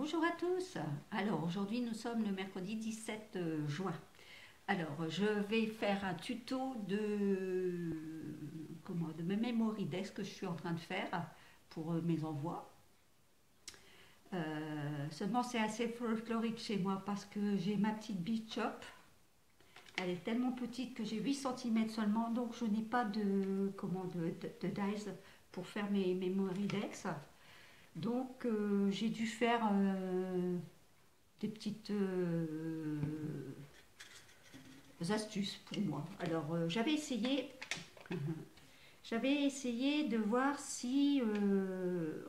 Bonjour à tous. Alors aujourd'hui nous sommes le mercredi 17 juin. Alors je vais faire un tuto de mes memory decks que je suis en train de faire pour mes envois. Seulement c'est assez folklorique chez moi parce que j'ai ma petite beach shop. Elle est tellement petite que j'ai 8 cm seulement, donc je n'ai pas de dies pour faire mes memory decks. Donc j'ai dû faire des petites astuces pour moi. Alors j'avais essayé de voir si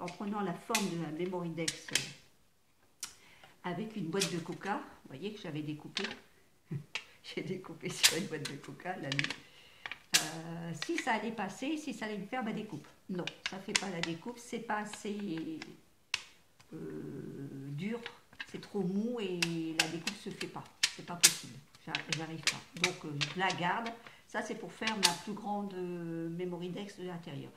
en prenant la forme de la Memory Dex avec une boîte de coca, vous voyez que j'avais découpé, j'ai découpé sur une boîte de coca la nuit. Si ça allait passer, si ça allait me faire ma découpe. Non, ça ne fait pas la découpe, c'est pas assez dur, c'est trop mou et la découpe se fait pas. C'est pas possible, j'arrive pas. Donc je la garde. Ça c'est pour faire ma plus grande memory dex de l'intérieur.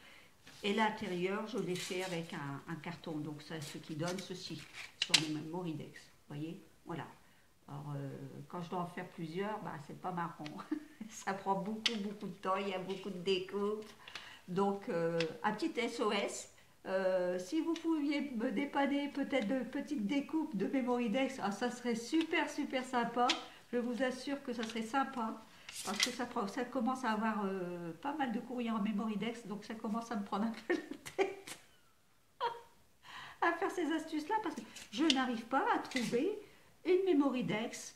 Et l'intérieur, je l'ai fait avec un carton. Donc c'est ce qui donne ceci sur mes memory dex. Vous voyez, voilà. Alors quand je dois en faire plusieurs, bah, c'est pas marrant. Ça prend beaucoup de temps. Il y a beaucoup de découpes. Donc un petit SOS. Si vous pouviez me dépanner peut-être de petites découpes de Memory Dex, ça serait super sympa. Je vous assure que ça serait sympa parce que ça commence à avoir pas mal de courrier en Memory Dex, donc ça commence à me prendre un peu la tête à faire ces astuces-là parce que je n'arrive pas à trouver une Memory Dex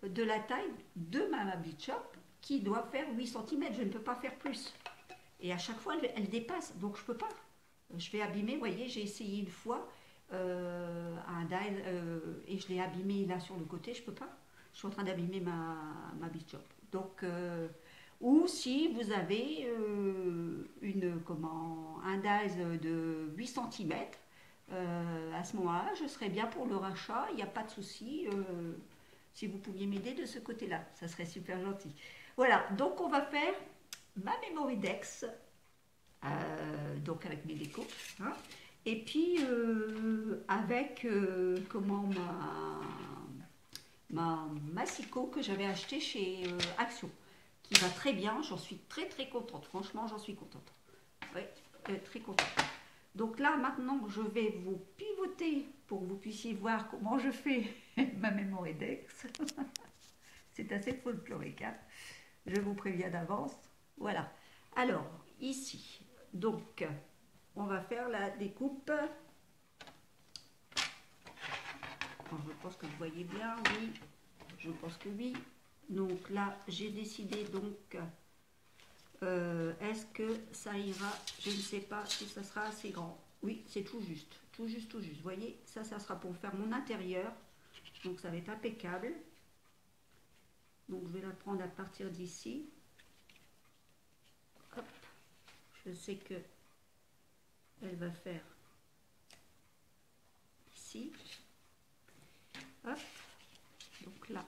de la taille de ma Beach Shop qui doit faire 8 cm. Je ne peux pas faire plus. Et à chaque fois, elle dépasse, donc je peux pas. Je vais abîmer, vous voyez, j'ai essayé une fois un dial et je l'ai abîmé là sur le côté, je peux pas. Je suis en train d'abîmer ma Beach Shop. Donc, ou si vous avez un dial de 8 cm, à ce moment-là, je serais bien pour le rachat, il n'y a pas de souci. Si vous pouviez m'aider de ce côté-là, ça serait super gentil. Voilà, donc on va faire ma Memory Dex donc avec mes découpes, hein. Et puis avec ma massicot que j'avais acheté chez Action, qui va très bien, j'en suis très contente, franchement j'en suis contente, oui, très contente. Donc là maintenant je vais vous pivoter pour que vous puissiez voir comment je fais ma Memory Dex. C'est assez folklorique, hein, je vous préviens d'avance. Voilà, alors ici, donc on va faire la découpe. Alors, je pense que vous voyez bien, oui, je pense que oui. Donc là j'ai décidé, donc est-ce que ça ira, je ne sais pas si ça sera assez grand. Oui, c'est tout juste, vous voyez, ça sera pour faire mon intérieur, donc ça va être impeccable. Donc je vais la prendre à partir d'ici. Hop, je sais que elle va faire ici. Hop, donc là.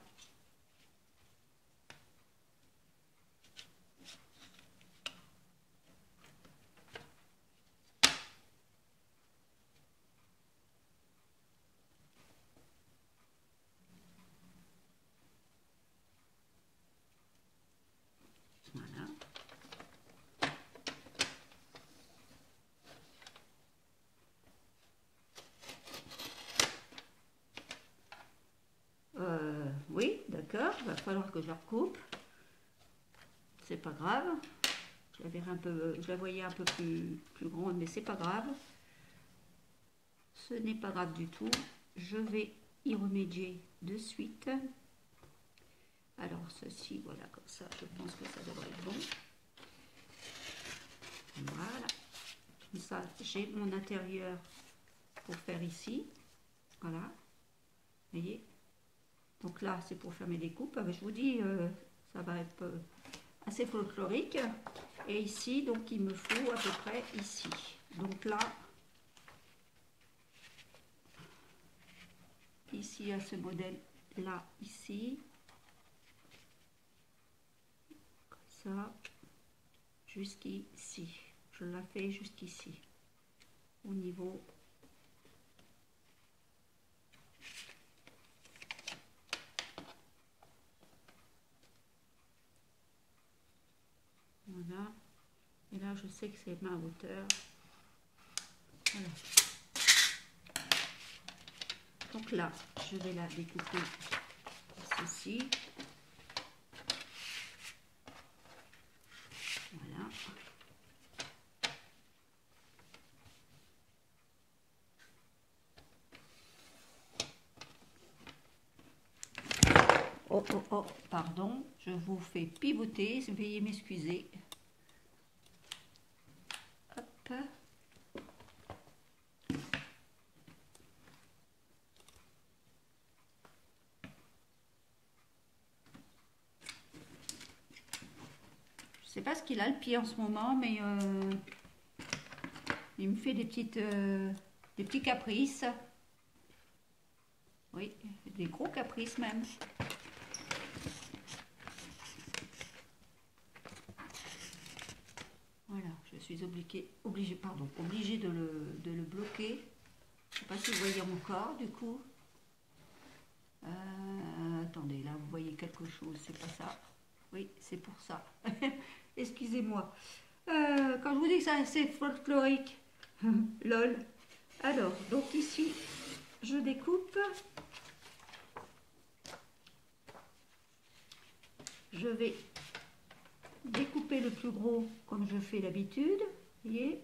Voilà. Oui, d'accord, il va falloir que je la recoupe. C'est pas grave. Je la voyais un peu plus grande, mais c'est pas grave. Ce n'est pas grave du tout. Je vais y remédier de suite. Alors ceci, voilà, comme ça, je pense que ça devrait être bon. Voilà. Comme ça, j'ai mon intérieur pour faire ici. Voilà. Vous voyez? Donc là, c'est pour faire mes découpes. Je vous dis, ça va être assez folklorique. Et ici, donc, il me faut à peu près ici. Donc là, ici, à ce modèle-là, ici. Comme ça, jusqu'ici. Je la fais jusqu'ici. Au niveau je sais que c'est ma hauteur. Voilà. Donc là, je vais la découper ceci. Voilà. Oh, oh, oh, pardon, je vous fais pivoter, veuillez m'excuser. Hop. Je sais pas ce qu'il a le pied en ce moment, mais il me fait des petits caprices. Oui, des gros caprices même. Voilà, je suis obligée de le bloquer. Je ne sais pas si vous voyez encore du coup. Attendez, là vous voyez quelque chose, c'est pas ça. Oui, c'est pour ça. Excusez-moi. Quand je vous dis que ça c'est folklorique, lol. Alors, donc ici, je découpe. Je vais découper le plus gros comme je fais d'habitude. Vous voyez,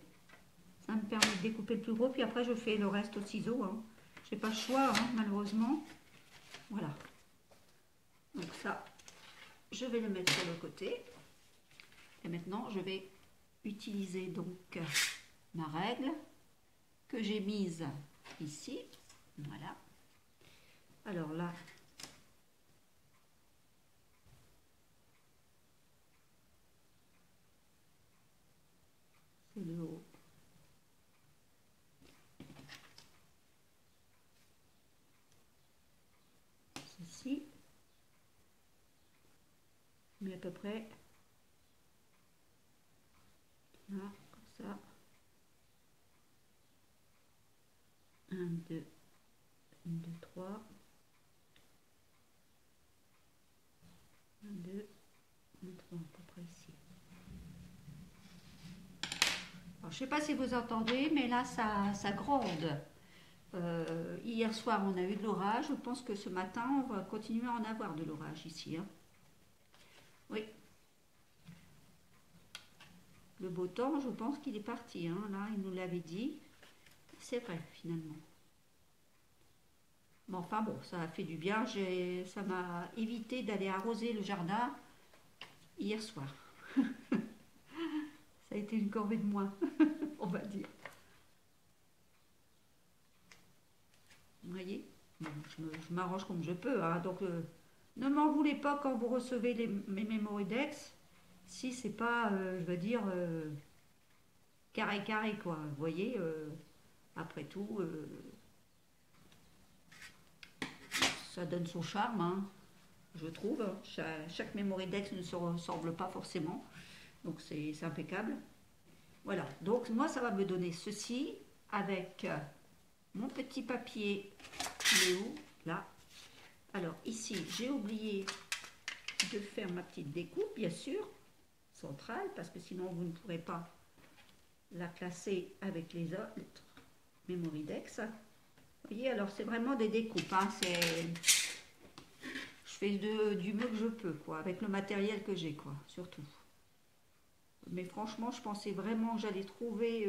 ça me permet de découper le plus gros, puis après je fais le reste au ciseau. Hein. Je n'ai pas le choix, hein, malheureusement. Voilà. Donc ça, je vais le mettre sur le côté. Et maintenant, je vais utiliser donc ma règle que j'ai mise ici. Voilà. Alors là, c'est le haut. Ceci. Mais à peu près là, comme ça. 1, 2, 1, 2, 3. 1, 2, 1, 3, à peu près ici. Alors, je ne sais pas si vous entendez, mais là, ça gronde. Hier soir, on a eu de l'orage. Je pense que ce matin, on va continuer à en avoir de l'orage ici. Hein. Oui. Le beau temps, je pense qu'il est parti. Hein. Là, il nous l'avait dit. C'est vrai, finalement. Mais enfin bon, ça a fait du bien. Ça m'a évité d'aller arroser le jardin hier soir. Ça a été une corvée de moins, on va dire. Vous voyez, bon, je m'arrange comme je peux. Hein. Donc, ne m'en voulez pas quand vous recevez mes Mémoridex. Si c'est pas, je veux dire, carré quoi. Vous voyez, après tout, ça donne son charme, hein, je trouve. Chaque Mémoridex ne se ressemble pas forcément. Donc c'est impeccable. Voilà, donc moi ça va me donner ceci avec mon petit papier Léo, là. Alors ici, j'ai oublié de faire ma petite découpe, bien sûr, centrale, parce que sinon vous ne pourrez pas la classer avec les autres Mémoridex. Vous voyez, alors c'est vraiment des découpes, hein, je fais du mieux que je peux, quoi, avec le matériel que j'ai, quoi, surtout. Mais franchement, je pensais vraiment que j'allais trouver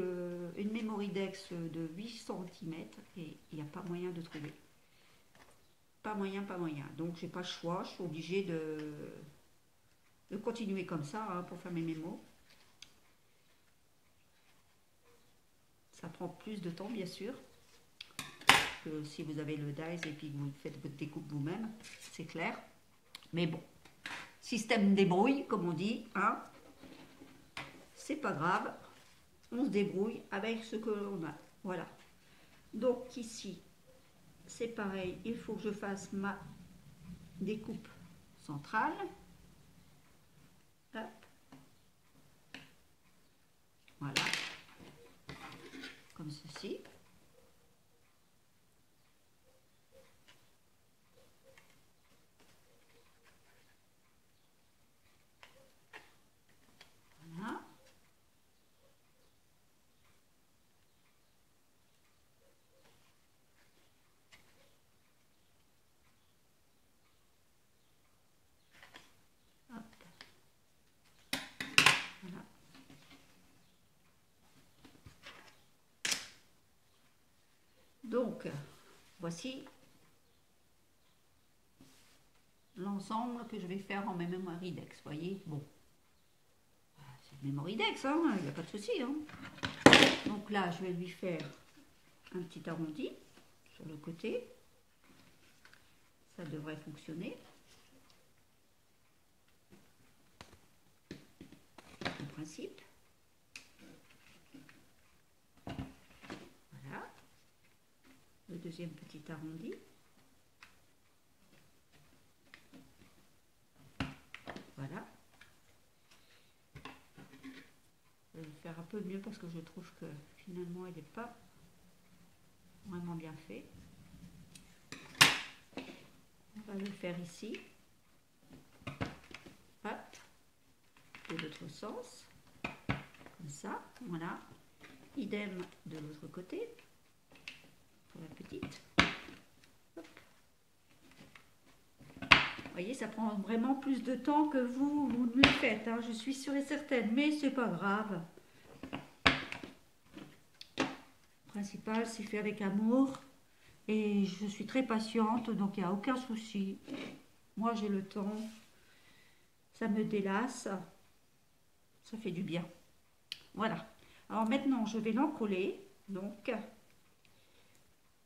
une Mémoridex de 8 cm et il n'y a pas moyen de trouver. Pas moyen, pas moyen. Donc, j'ai pas le choix. Je suis obligée de continuer comme ça hein, pour faire mes mémos. Ça prend plus de temps, bien sûr, que si vous avez le dies et puis que vous faites votre découpe vous-même. C'est clair. Mais bon, système débrouille, comme on dit, hein. C'est pas grave, on se débrouille avec ce que l'on a. Voilà. Donc ici, c'est pareil, il faut que je fasse ma découpe centrale. Hop. Voilà. Comme ceci. Voilà. Donc, voici l'ensemble que je vais faire en Memoridex. Vous voyez, bon, c'est Memoridex, hein, il n'y a pas de souci. Hein. Donc là, je vais lui faire un petit arrondi sur le côté. Ça devrait fonctionner. En principe. Voilà. Le deuxième petit arrondi. Voilà. Je vais le faire un peu mieux parce que je trouve que finalement il n'est pas vraiment bien fait. On va le faire ici. Hop. De l'autre sens. Comme ça. Voilà. Idem de l'autre côté. Pour la petite. Hop. Vous voyez, ça prend vraiment plus de temps que vous ne le faites. Hein, je suis sûre et certaine. Mais c'est pas grave. Le principal, c'est fait avec amour. Et je suis très patiente, donc il n'y a aucun souci. Moi, j'ai le temps. Ça me délasse. Ça fait du bien. Voilà. Alors maintenant, je vais l'encoller. Donc,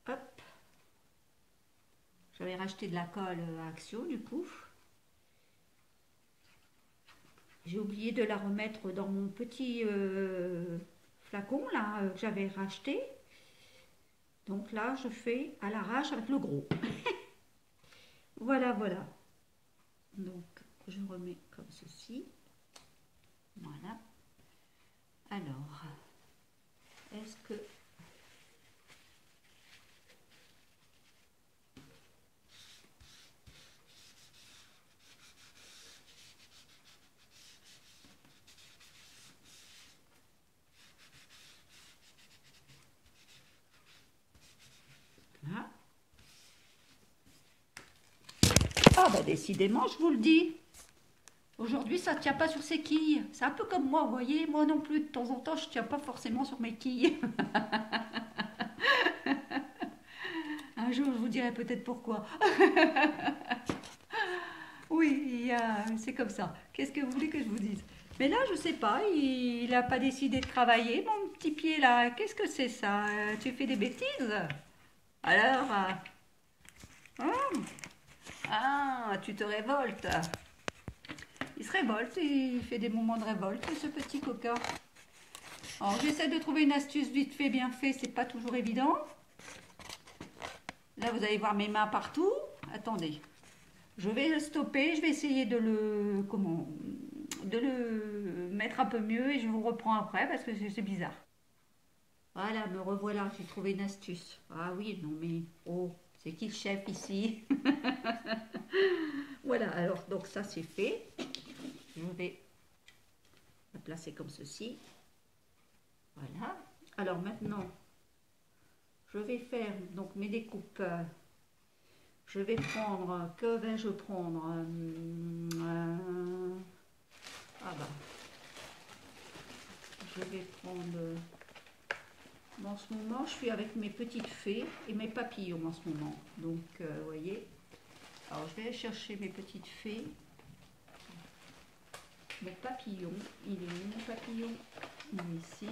hop. J'avais racheté de la colle à Action, du coup. J'ai oublié de la remettre dans mon petit flacon, là, que j'avais racheté. Donc là, je fais à l'arrache avec le gros. Voilà, voilà. Donc, je remets comme ceci. Voilà. Alors, est-ce que... Là. Ah bah décidément, je vous le dis. Aujourd'hui, ça ne tient pas sur ses quilles. C'est un peu comme moi, vous voyez. Moi non plus, de temps en temps, je ne tiens pas forcément sur mes quilles. Un jour, je vous dirai peut-être pourquoi. Oui, c'est comme ça. Qu'est-ce que vous voulez que je vous dise? Mais là, je sais pas, il n'a pas décidé de travailler, mon petit pied là. Qu'est-ce que c'est ça? Tu fais des bêtises? Alors, tu te révoltes. Il se révolte, il fait des moments de révolte, ce petit coquin. Alors, j'essaie de trouver une astuce vite fait, bien fait, c'est pas toujours évident. Là, vous allez voir mes mains partout. Attendez, je vais le stopper, je vais essayer de le mettre un peu mieux et je vous reprends après parce que c'est bizarre. Voilà, me revoilà, j'ai trouvé une astuce. Ah oui, non mais, oh, c'est qui le chef ici? Voilà, alors, donc ça c'est fait. Je vais la placer comme ceci. Voilà. Alors maintenant, je vais faire donc mes découpes. Je vais prendre, que vais-je prendre? Ah bah, je vais prendre, en ce moment, je suis avec mes petites fées et mes papillons en ce moment. Donc, vous voyez, alors je vais aller chercher mes petites fées. Mon papillon, il est où mon papillon? Il est ici.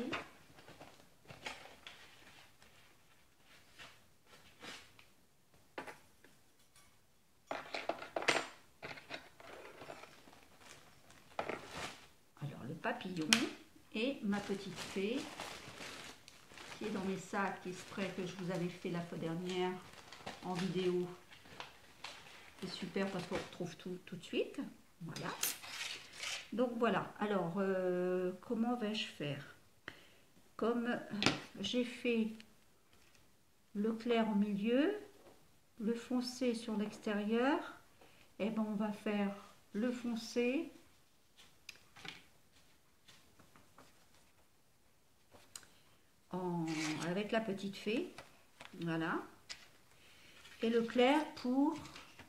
Alors, le papillon et ma petite fée qui est dans mes sacs exprès que je vous avais fait la fois dernière en vidéo. C'est super parce qu'on retrouve tout de suite. Voilà. Donc voilà. Alors, comment vais-je faire? Comme j'ai fait le clair au milieu, le foncé sur l'extérieur, et ben on va faire le foncé avec la petite fée. Voilà. Et le clair pour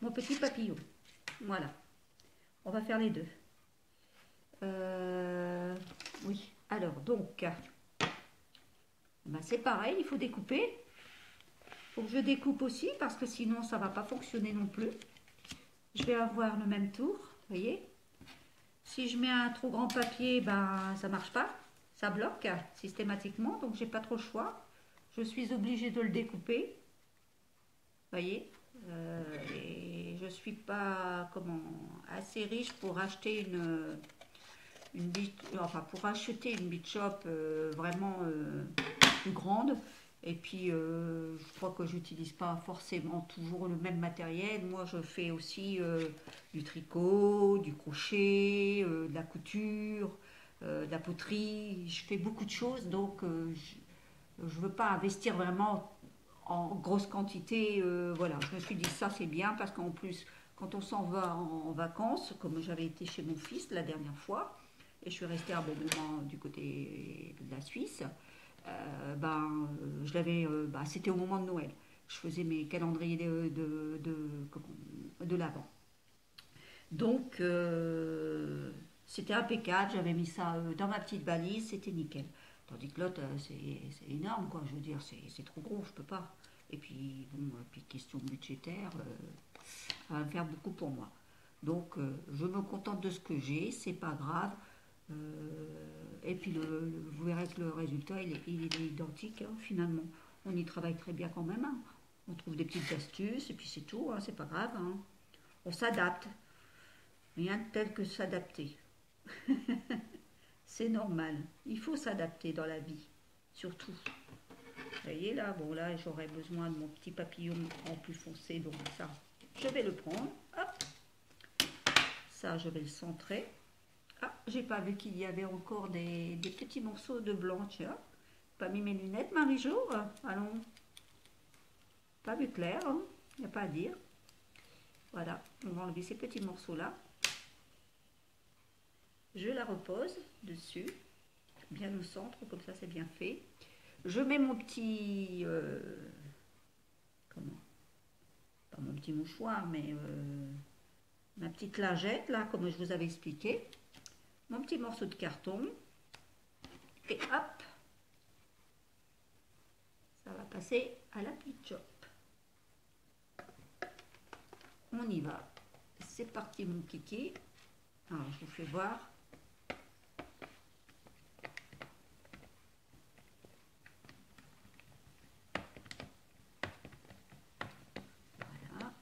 mon petit papillon. Voilà. On va faire les deux. Oui. Alors, donc, ben c'est pareil, il faut découper. Faut que je découpe aussi parce que sinon ça va pas fonctionner non plus. Je vais avoir le même tour, vous voyez. Si je mets un trop grand papier, ben ça marche pas. Ça bloque systématiquement, donc j'ai pas trop le choix. Je suis obligée de le découper. Vous voyez. Et je suis pas assez riche pour acheter pour acheter une Beach Shop vraiment plus grande. Et puis je crois que j'utilise pas forcément toujours le même matériel. Moi je fais aussi du tricot, du crochet, de la couture, de la poterie. Je fais beaucoup de choses, donc je veux pas investir vraiment en grosse quantité. Voilà, je me suis dit ça c'est bien parce qu'en plus quand on s'en va en vacances, comme j'avais été chez mon fils la dernière fois, et je suis restée un bon moment du côté de la Suisse, je l'avais, c'était au moment de Noël. Je faisais mes calendriers de l'Avent. Donc, c'était impeccable. J'avais mis ça dans ma petite valise, c'était nickel. Tandis que l'autre, c'est énorme, quoi. Je veux dire, c'est trop gros, je peux pas. Et puis, bon, puis question budgétaire, ça va me faire beaucoup pour moi. Donc, je me contente de ce que j'ai, c'est pas grave. Et puis, vous verrez que le résultat, il est identique, hein, finalement. On y travaille très bien quand même, hein. On trouve des petites astuces, et puis c'est tout, hein, c'est pas grave, hein. On s'adapte. Rien de tel que s'adapter. C'est normal. Il faut s'adapter dans la vie, surtout. Vous voyez là, bon là, j'aurais besoin de mon petit papillon en plus foncé, donc ça, je vais le prendre. Hop, ça, je vais le centrer. Ah, j'ai pas vu qu'il y avait encore des petits morceaux de blanc, tiens. Pas mis mes lunettes, Marie-Jo. Allons. Pas vu clair, il hein, n'y a pas à dire. Voilà, on va enlever ces petits morceaux-là. Je la repose dessus, bien au centre, comme ça c'est bien fait. Je mets mon petit... pas mon petit mouchoir, mais ma petite lingette, là, comme je vous avais expliqué. Mon petit morceau de carton. Et hop, ça va passer à la Beach Shop. On y va. C'est parti mon kiki. Alors je vous fais voir. Voilà.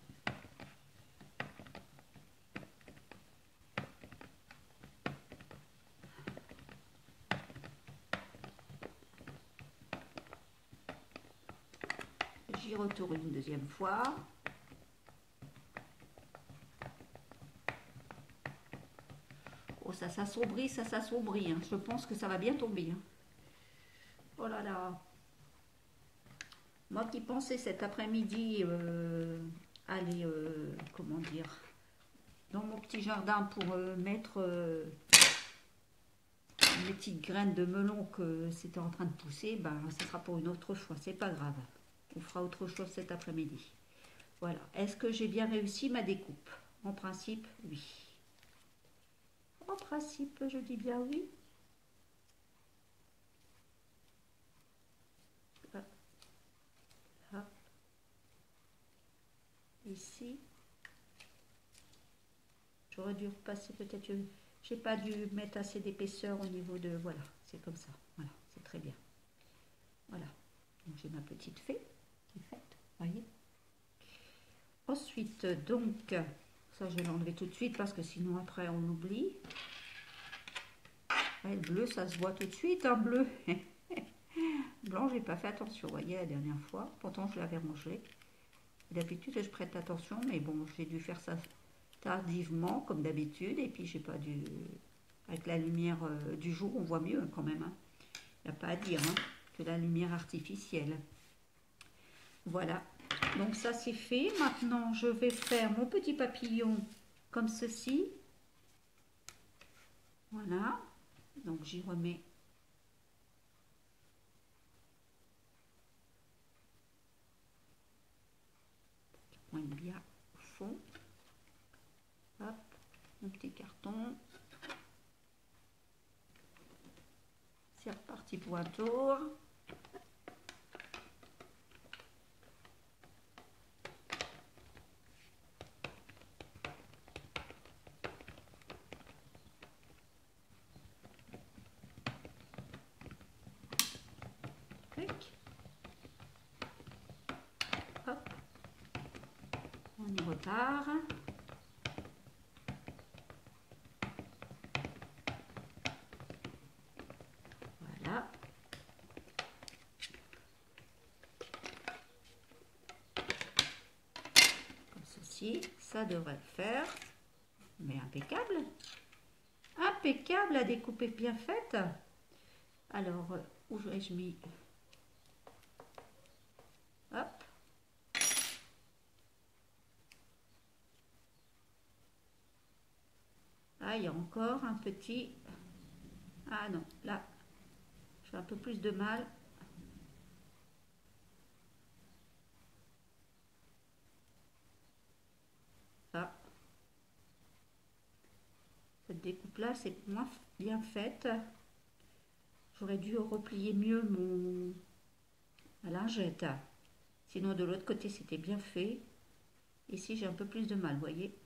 J'y retourne une deuxième fois. Oh, ça s'assombrit, ça s'assombrit, hein. Je pense que ça va bien tomber, hein. Oh là là. Moi qui pensais cet après-midi aller, comment dire, dans mon petit jardin pour mettre les petites graines de melon que c'était en train de pousser, ben ça sera pour une autre fois, c'est pas grave. On fera autre chose cet après-midi. Voilà. Est-ce que j'ai bien réussi ma découpe? En principe, oui. En principe, je dis bien oui. Hop. Hop. Ici. J'aurais dû repasser peut-être... J'ai pas dû mettre assez d'épaisseur au niveau de... Voilà, c'est comme ça. Voilà, c'est très bien. Voilà. Donc j'ai ma petite fée qui est faite, voyez. Ensuite, donc, ça je vais l'enlever tout de suite parce que sinon après on oublie. Ouais, le bleu, ça se voit tout de suite, un bleu. Blanc, j'ai pas fait attention, vous voyez, la dernière fois. Pourtant, je l'avais rangé. D'habitude, je prête attention, mais bon, j'ai dû faire ça tardivement, comme d'habitude. Et puis, j'ai pas dû... Avec la lumière du jour, on voit mieux quand même, hein. Il n'y a pas à dire, hein, que la lumière artificielle. Voilà. Donc, ça, c'est fait. Maintenant, je vais faire mon petit papillon comme ceci. Voilà. Donc, j'y remets pointe bien au fond. Hop, mon petit carton. C'est reparti pour un tour. repart. Voilà. Comme ceci, ça devrait le faire. Mais impeccable. Impeccable, la découpe est bien faite. Alors, où ai-je mis? Hop. Ah, il y a encore un petit... Ah non, là, j'ai un peu plus de mal. Ah. Cette découpe-là, c'est moins bien faite. J'aurais dû replier mieux ma lingette. Sinon, de l'autre côté, c'était bien fait. Ici, j'ai un peu plus de mal, vous voyez.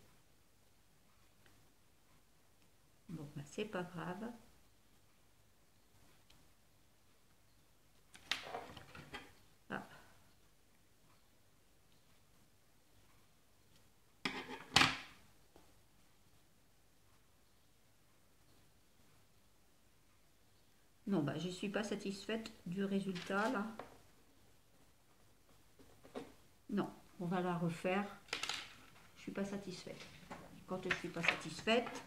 Bon, ben, c'est pas grave. Ah. Non, bah, je ne suis pas satisfaite du résultat, là. Non, on va la refaire. Je ne suis pas satisfaite. Quand je ne suis pas satisfaite,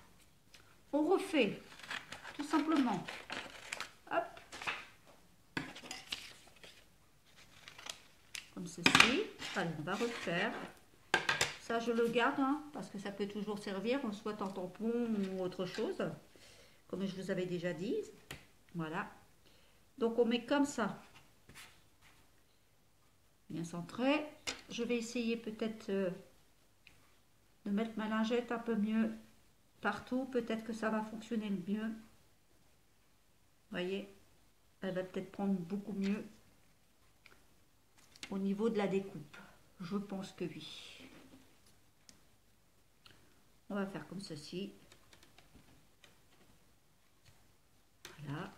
on refait, tout simplement. Hop. Comme ceci. Allez, on va refaire. Ça, je le garde, hein, parce que ça peut toujours servir, soit en tampon ou autre chose. Comme je vous avais déjà dit. Voilà. Donc, on met comme ça. Bien centré. Je vais essayer peut-être de mettre ma lingette un peu mieux partout. Peut-être que ça va fonctionner le mieux. Vous voyez, elle va peut-être prendre beaucoup mieux au niveau de la découpe. Je pense que oui. On va faire comme ceci. Voilà.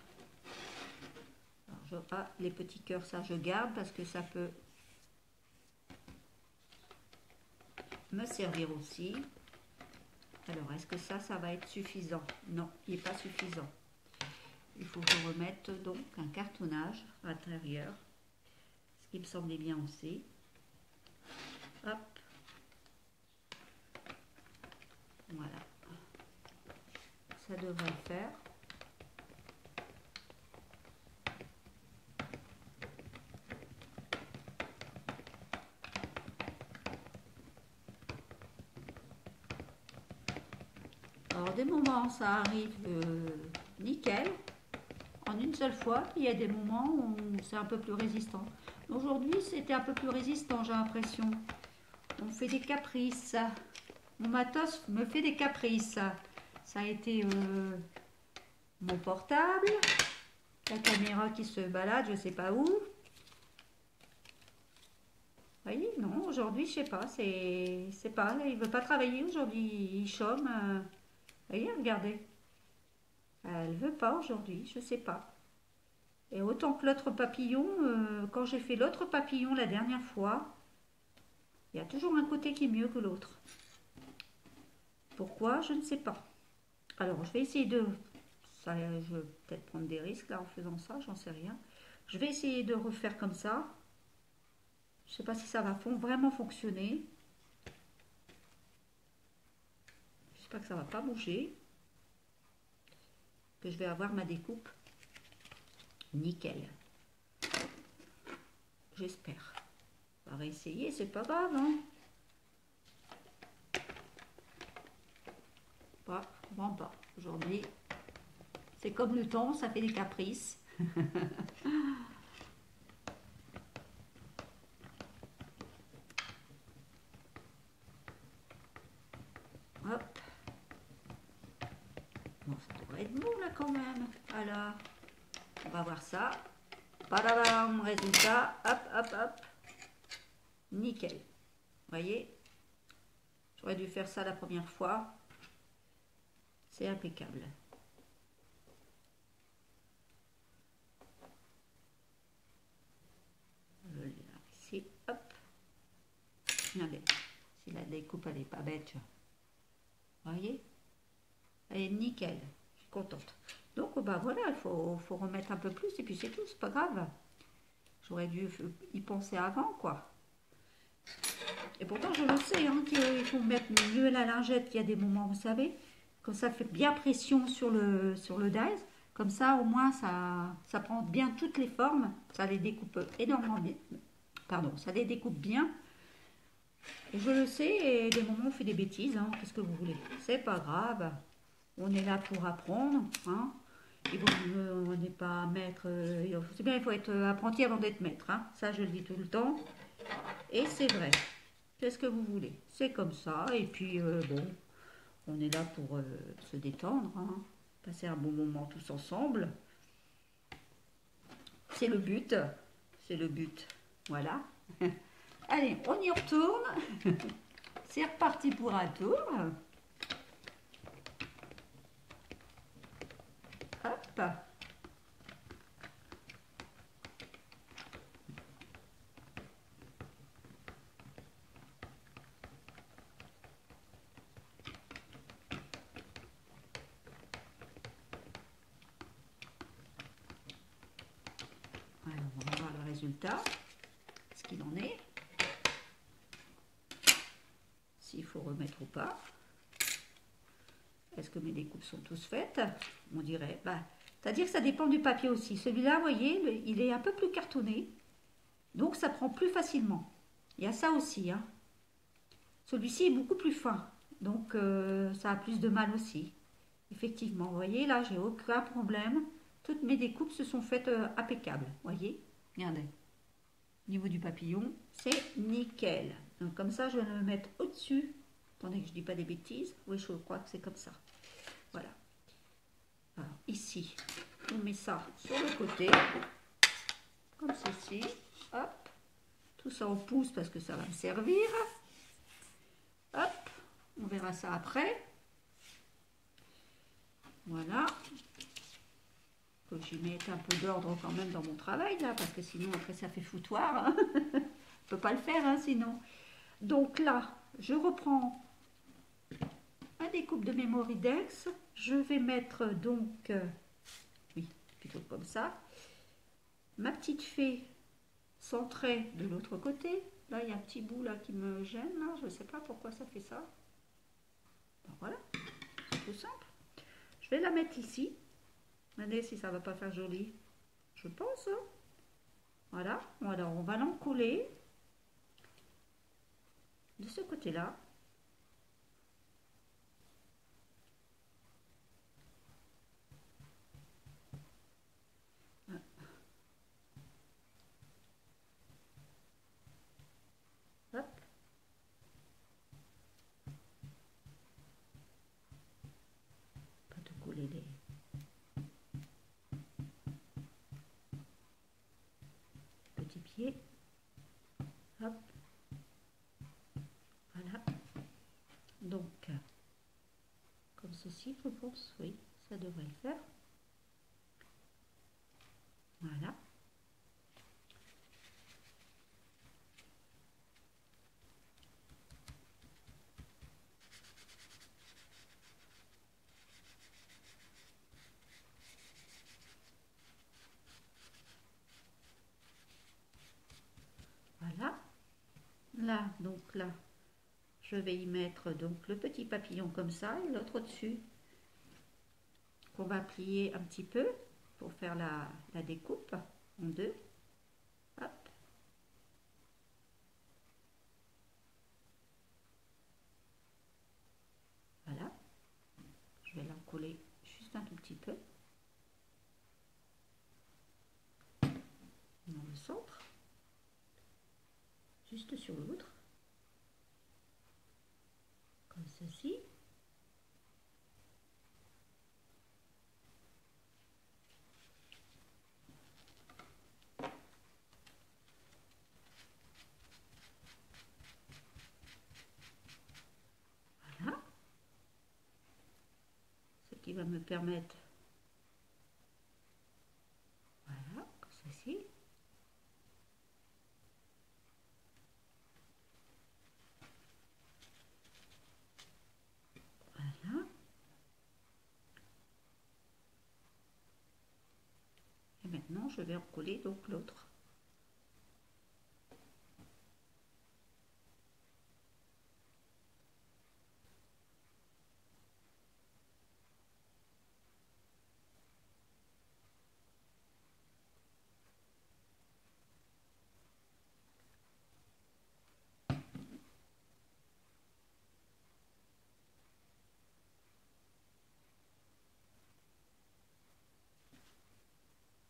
Alors les petits cœurs, ça je garde parce que ça peut me servir aussi. Alors, est-ce que ça va être suffisant? Non, il n'est pas suffisant. Il faut que je remette donc un cartonnage à l'intérieur, ce qui me semblait bien aussi. Hop. Voilà. Ça devrait le faire. Alors, des moments, ça arrive nickel, en une seule fois. Il y a des moments où c'est un peu plus résistant. Aujourd'hui, c'était un peu plus résistant, j'ai l'impression. On fait des caprices. Mon matos me fait des caprices. Ça a été mon portable, la caméra qui se balade, je sais pas où. Vous voyez, non, aujourd'hui, je sais pas, c'est pas, il veut pas travailler aujourd'hui, il chôme. Vous voyez, regardez. Elle veut pas aujourd'hui, je sais pas. Et autant que l'autre papillon, quand j'ai fait l'autre papillon la dernière fois, il y a toujours un côté qui est mieux que l'autre. Pourquoi? Je ne sais pas. Alors, je vais essayer de... Ça, je vais peut-être prendre des risques là en faisant ça, j'en sais rien. Je vais essayer de refaire comme ça. Je ne sais pas si ça va vraiment fonctionner. J'espère que ça ne va pas bouger. Que je vais avoir ma découpe nickel. J'espère. On va réessayer, c'est pas grave, hein. Pas, vraiment pas. Aujourd'hui, c'est comme le temps, ça fait des caprices. Hop. Bon, ça devrait être bon là quand même. Alors, on va voir ça. Padam, résultat. Hop, hop, hop. Nickel. Vous voyez? J'aurais dû faire ça la première fois. C'est impeccable. Je vais ici, hop. Regardez. si la découpe elle est pas bête. Vous voyez? Elle est nickel. Je suis contente. Donc bah voilà, faut remettre un peu plus et puis c'est tout, c'est pas grave. J'aurais dû y penser avant, quoi. Et pourtant, je le sais, hein, qu'il faut mettre mieux la lingette. Il y a des moments, vous savez, quand ça fait bien pression sur le dies, comme ça, au moins, ça prend bien toutes les formes. Ça les découpe énormément bien. Pardon, ça les découpe bien. Et je le sais, et des moments, on fait des bêtises. Hein, qu'est-ce que vous voulez? C'est pas grave. On est là pour apprendre. Hein. On n'est pas maître. C'est bien, il faut être apprenti avant d'être maître. Hein. Ça, je le dis tout le temps. Et c'est vrai. Qu'est-ce que vous voulez? C'est comme ça. Et puis, bon, on est là pour se détendre. Hein. Passer un bon moment tous ensemble. C'est le but. C'est le but. Voilà. Allez, on y retourne. C'est reparti pour un tour. Hop. Alors, on va voir le résultat, ce qu'il en est, s'il faut remettre ou pas. Est-ce que mes découpes sont tous faites? On dirait, bah, c'est-à-dire que ça dépend du papier aussi. Celui-là, vous voyez, il est un peu plus cartonné, donc ça prend plus facilement. Il y a ça aussi, hein. Celui-ci est beaucoup plus fin, donc ça a plus de mal aussi. Effectivement, vous voyez, là, j'ai aucun problème. Toutes mes découpes se sont faites impeccables, vous voyez. Regardez. Au niveau du papillon, c'est nickel. Donc comme ça, je vais le mettre au-dessus. Attendez que je ne dis pas des bêtises. Oui, je crois que c'est comme ça. Voilà. Alors, ici, on met ça sur le côté. Comme ceci. Hop. Tout ça on pousse parce que ça va me servir. Hop. On verra ça après. Voilà. Faut que j'y mette un peu d'ordre quand même dans mon travail là, parce que sinon après ça fait foutoir. Hein. Je peux pas le faire hein, sinon. Donc là, je reprends ma découpe de Memoridex. Je vais mettre donc, oui, plutôt comme ça, ma petite fée centrée de l'autre côté. Là, il y a un petit bout là qui me gêne. Là. Je ne sais pas pourquoi ça fait ça. Ben, voilà, c'est tout simple. Je vais la mettre ici. Regardez si ça ne va pas faire joli. Je pense. Hein. Voilà. Alors, on va l'encoller de ce côté-là. Hop. Pas de coller les petits pieds. Hop. Voilà. Donc, comme ceci, je pense. Oui, ça devrait le faire. Voilà. Voilà. Là, donc là, je vais y mettre donc le petit papillon comme ça et l'autre au-dessus qu'on va plier un petit peu pour faire la découpe en deux. Hop. Voilà. Je vais l'encoller juste un tout petit peu dans le centre, juste sur l'autre, comme ceci. Voilà. Ce qui va me permettre, voilà, comme ceci. je vais recoller donc l'autre.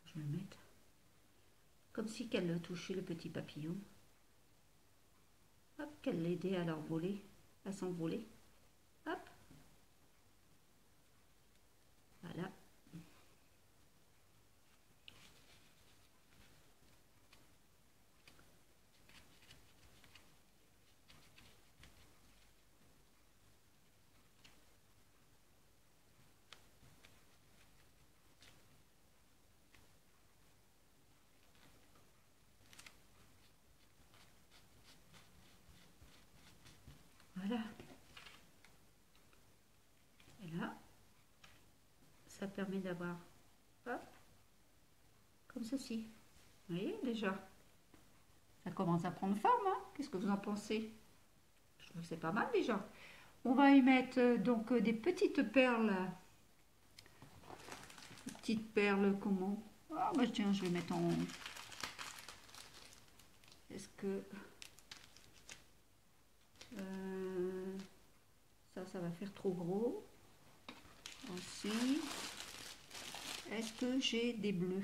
Je vais le mettre comme si qu'elle touchait le petit papillon. Hop, qu'elle l'aidait à l'envoler, à s'envoler. Hop. Voilà. Voilà. Et là, ça permet d'avoir, hop, comme ceci. Vous voyez déjà, ça commence à prendre forme. Hein. Qu'est-ce que vous en pensez? Je trouve que c'est pas mal déjà. On va y mettre donc des petites perles. Petites perles comment? Ah bah tiens, je vais mettre en... Est-ce que... ça va faire trop gros. Aussi. Est-ce que j'ai des bleus?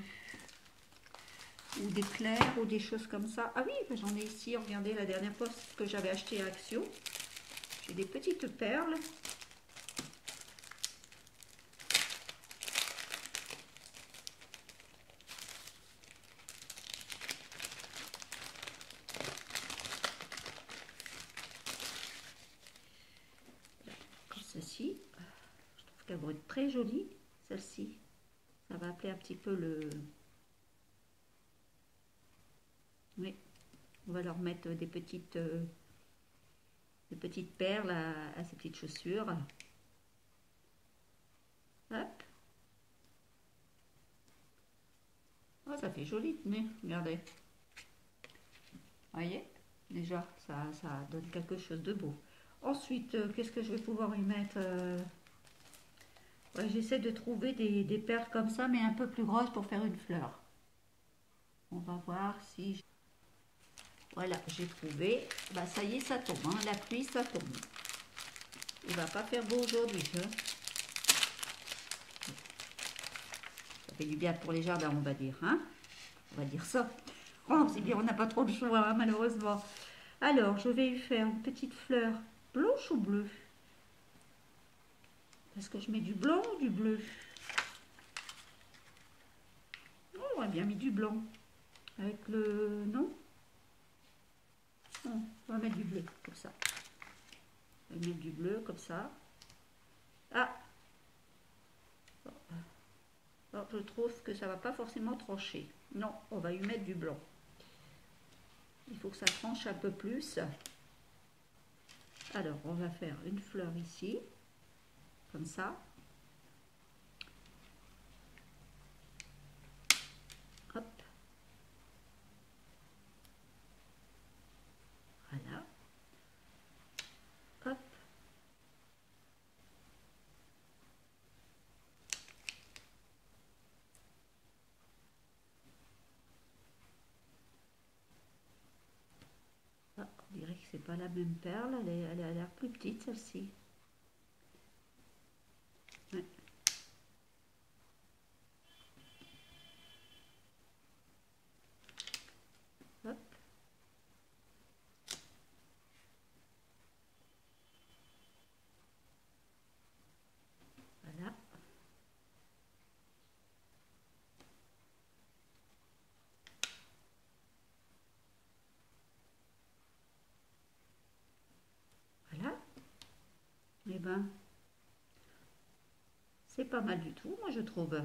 Ou des clairs ou des choses comme ça? Ah oui, j'en ai ici. Regardez la dernière fois que j'avais acheté à Action. J'ai des petites perles. Comme ceci. Je trouve qu'elle va être très jolie, celle-ci. Ça va appeler un petit peu le... Oui, on va leur mettre des petites perles à ces petites chaussures. Hop. Oh, ça fait joli, mais regardez. Voyez, déjà, ça donne quelque chose de beau. Ensuite, qu'est-ce que je vais pouvoir y mettre ouais, j'essaie de trouver des perles comme ça, mais un peu plus grosses pour faire une fleur. On va voir si... Voilà, j'ai trouvé. Bah, ça y est, ça tombe. Hein. La pluie, ça tombe. Il va pas faire beau aujourd'hui. Hein. Ça fait du bien pour les jardins, on va dire. Hein. On va dire ça. Oh, c'est bien, on n'a pas trop de choix, hein, malheureusement. Alors, je vais y faire une petite fleur blanche ou bleue? Est-ce que je mets du blanc ou du bleu? Oh, on a bien mis du blanc. Avec le... Non? Non, on va mettre du bleu, comme ça. On va mettre du bleu, comme ça. Ah! Alors, je trouve que ça va pas forcément trancher. Non, on va y mettre du blanc. Il faut que ça tranche un peu plus. Alors, on va faire une fleur ici, comme ça. Hop. Voilà. Hop. Ah, on dirait que c'est pas la même perle, elle a l'air plus petite celle-ci. Ouais. Hop. Voilà. Voilà. Eh ben, c'est pas mal du tout, moi je trouve.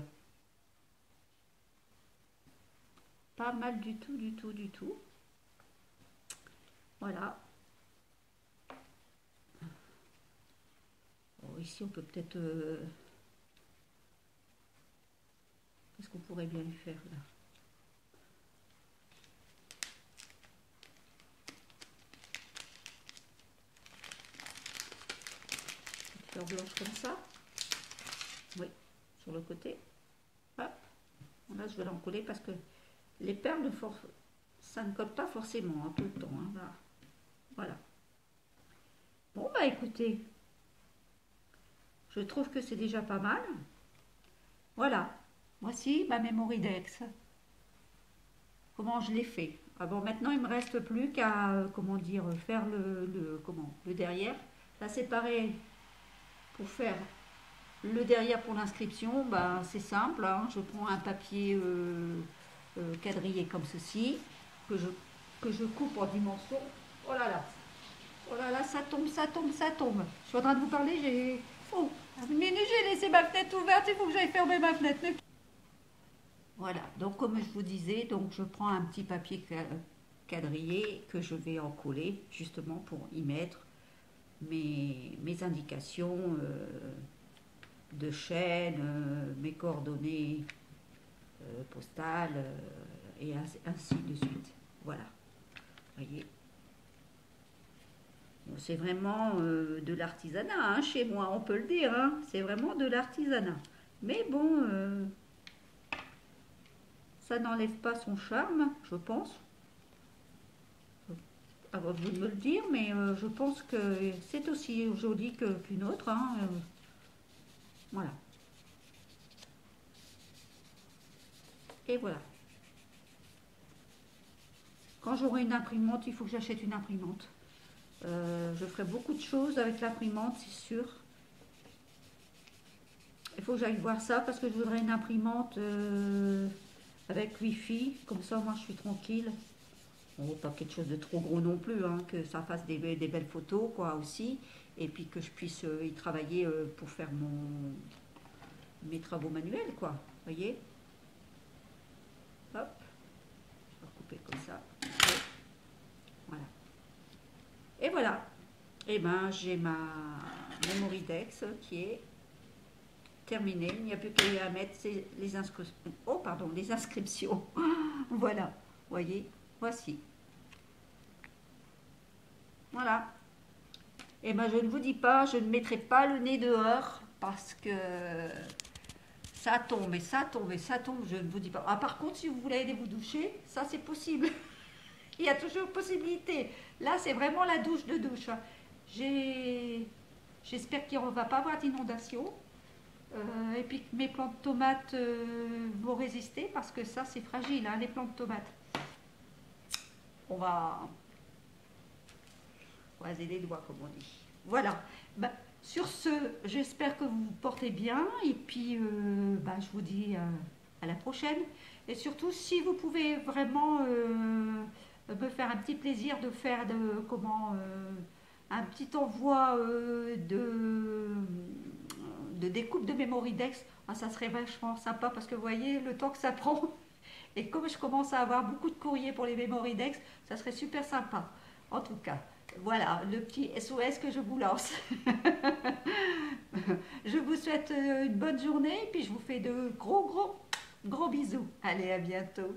Pas mal du tout, du tout, du tout. Voilà. Bon, ici, on peut peut-être... qu'est-ce qu'on pourrait bien lui faire là? fleur blanche comme ça. Oui, sur le côté. Hop. Là, je vais l'encoller parce que les perles, ça ne colle pas forcément tout le temps. Hein, là. Voilà. Bon, bah écoutez, je trouve que c'est déjà pas mal. Voilà. Voici ma Mémoridex. Comment je l'ai fait. Ah bon, maintenant, il ne me reste plus qu'à, comment dire, faire le derrière. Là, c'est pareil. Pour faire le derrière pour l'inscription, bah, c'est simple. Hein. Je prends un papier quadrillé comme ceci, que je coupe en dimension. Oh là là. Oh là là, ça tombe, ça tombe, ça tombe. Je suis en train de vous parler, j'ai... Oh, mais j'ai laissé ma fenêtre ouverte, il faut que j'aille fermer ma fenêtre. Voilà, donc comme je vous disais, donc je prends un petit papier quadrillé que je vais encoller justement pour y mettre mes indications de chaîne, mes coordonnées postales et ainsi de suite. Voilà, voyez. Bon, c'est vraiment de l'artisanat hein, chez moi, on peut le dire. Hein, c'est vraiment de l'artisanat. Mais bon, ça n'enlève pas son charme, je pense. À vous de me le dire, mais je pense que c'est aussi joli qu'une autre. Hein, voilà. Et voilà. Quand j'aurai une imprimante, il faut que j'achète une imprimante. Je ferai beaucoup de choses avec l'imprimante, c'est sûr. Il faut que j'aille voir ça parce que je voudrais une imprimante avec Wi-Fi. Comme ça, moi, je suis tranquille. Bon, pas quelque chose de trop gros non plus, hein, que ça fasse des belles photos, quoi, aussi. Et puis que je puisse y travailler pour faire mes travaux manuels, quoi. Vous voyez? Hop. Je vais recouper comme ça. Voilà. Et voilà. Et ben j'ai ma Mémoridex qui est terminée. Il n'y a plus qu'à mettre les inscriptions. Oh pardon, les inscriptions. Voilà. Vous voyez, voici. Voilà. Et ben je ne vous dis pas, je ne mettrai pas le nez dehors parce que ça tombe et ça tombe et ça tombe. Je ne vous dis pas. Ah, par contre, si vous voulez aller vous doucher, ça c'est possible. Il y a toujours possibilité. Là, c'est vraiment la douche de douche. J'espère qu'il ne va pas avoir d'inondation. Et puis que mes plantes de tomates vont résister parce que ça, c'est fragile, hein, les plantes de tomates. On va croiser les doigts, comme on dit. Voilà. Bah, sur ce, j'espère que vous vous portez bien. Et puis, bah, je vous dis à la prochaine. Et surtout, si vous pouvez vraiment... me faire un petit plaisir de faire un petit envoi de découpe de Mémoridex. Ah, ça serait vachement sympa parce que vous voyez le temps que ça prend. Et comme je commence à avoir beaucoup de courriers pour les Mémoridex, ça serait super sympa. En tout cas, voilà le petit SOS que je vous lance. Je vous souhaite une bonne journée et puis je vous fais de gros bisous. Allez, à bientôt.